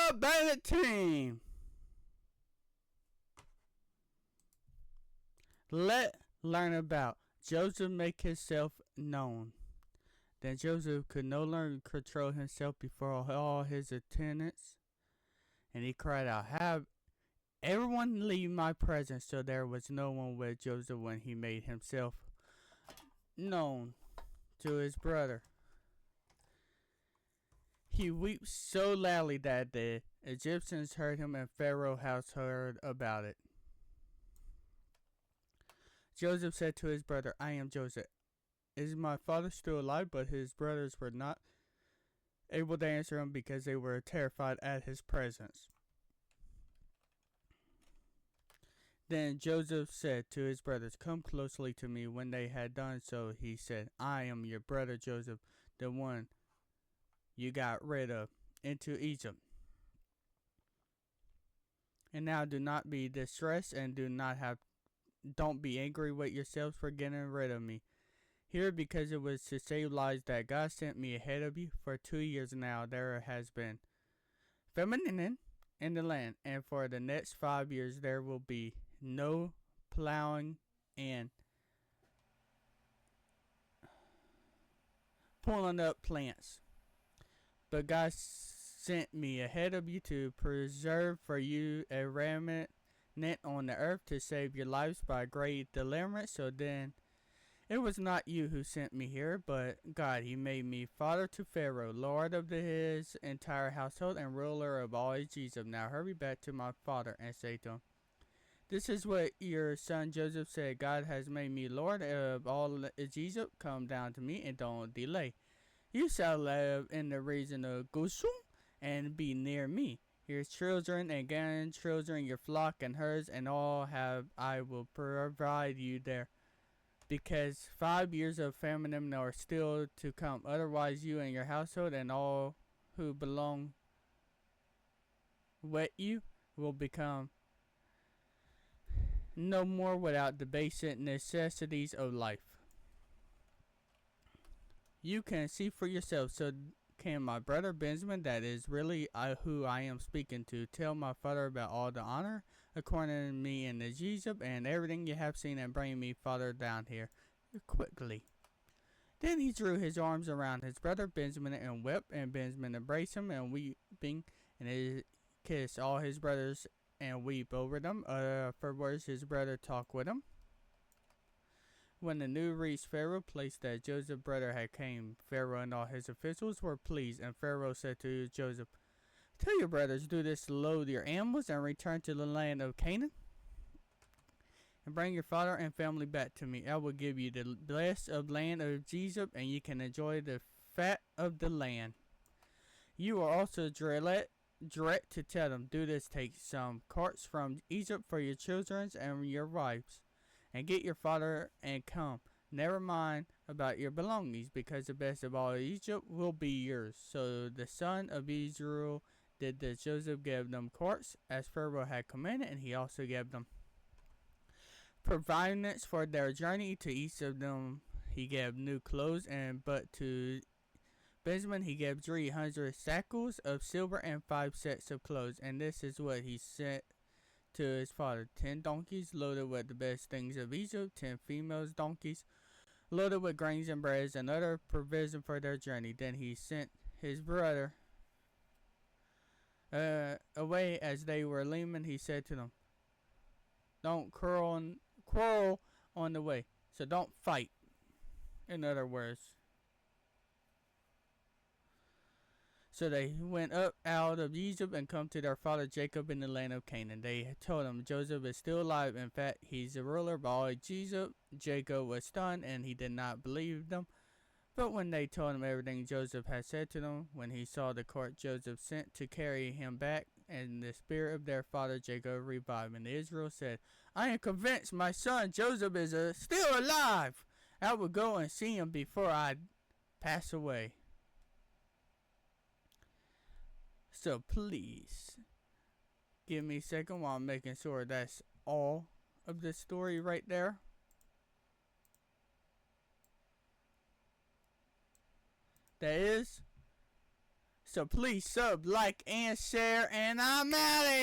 the Bandit Team. Let's learn about Joseph make himself known. Then Joseph could no longer control himself before all his attendants, and he cried out, "Have everyone leave my presence." So there was no one with Joseph when he made himself known to his brother. He wept so loudly that the Egyptians heard him and Pharaoh's house heard about it. Joseph said to his brother, "I am Joseph. Is my father still alive?" But his brothers were not able to answer him because they were terrified at his presence. Then Joseph said to his brothers, "Come closely to me." When they had done so, he said, "I am your brother Joseph, the one you got rid of into Egypt. And now do not be distressed and don't be angry with yourselves for getting rid of me here, because it was to save lives that God sent me ahead of you. For 2 years now there has been famine in the land, and for the next 5 years there will be no plowing and pulling up plants. But God sent me ahead of you to preserve for you a remnant on the earth, to save your lives by great deliverance. So then it was not you who sent me here, but God. He made me father to Pharaoh, lord of his entire household, and ruler of all Egypt. Now hurry back to my father and say to him, this is what your son Joseph said. God has made me lord of all Egypt. Come down to me and don't delay. You shall live in the region of Goshen and be near me. Your children and grandchildren, your flock and herds, and all I will provide you there. Because 5 years of famine are still to come. Otherwise you and your household and all who belong with you will become no more without the basic necessities of life. You can see for yourself. So can my brother Benjamin, that is really who I am speaking to, tell my father about all the honor according to me in Egypt and everything you have seen, and bring me father down here quickly." Then he drew his arms around his brother Benjamin and wept, and Benjamin embraced him and weeping, and he kissed all his brothers and weep over them. Afterwards his brother talked with him. When the news reached Pharaoh's place that Joseph's brother had came, Pharaoh and all his officials were pleased, and Pharaoh said to Joseph, "Tell your brothers, do this to load your animals and return to the land of Canaan, and bring your father and family back to me. I will give you the best of the land of Egypt, and you can enjoy the fat of the land." You are also direct to tell them, "Do this, take some carts from Egypt for your children and your wives, and get your father and come. Never mind about your belongings, because the best of all Egypt will be yours." So the son of Israel did this. Joseph gave them carts as Pharaoh had commanded, and he also gave them provisions for their journey. To each of them he gave new clothes, but to Benjamin he gave 300 shekels of silver and 5 sets of clothes. And this is what he sent to his father: 10 donkeys loaded with the best things of Egypt, 10 female donkeys loaded with grains and breads and other provision for their journey. Then he sent his brother away. As they were leaving, he said to them, "Don't quarrel on the way." So don't fight, in other words. So they went up out of Egypt and come to their father Jacob in the land of Canaan. They told him, "Joseph is still alive. In fact, he's the ruler of all Egypt." Jacob was stunned, and he did not believe them. But when they told him everything Joseph had said to them, when he saw the cart Joseph sent to carry him back, and the spirit of their father Jacob revived, and Israel said, "I am convinced my son Joseph is still alive. I will go and see him before I pass away." So please give me a second while I'm making sure that's all of the story right there. That is. So please sub, like, and share, and I'm out of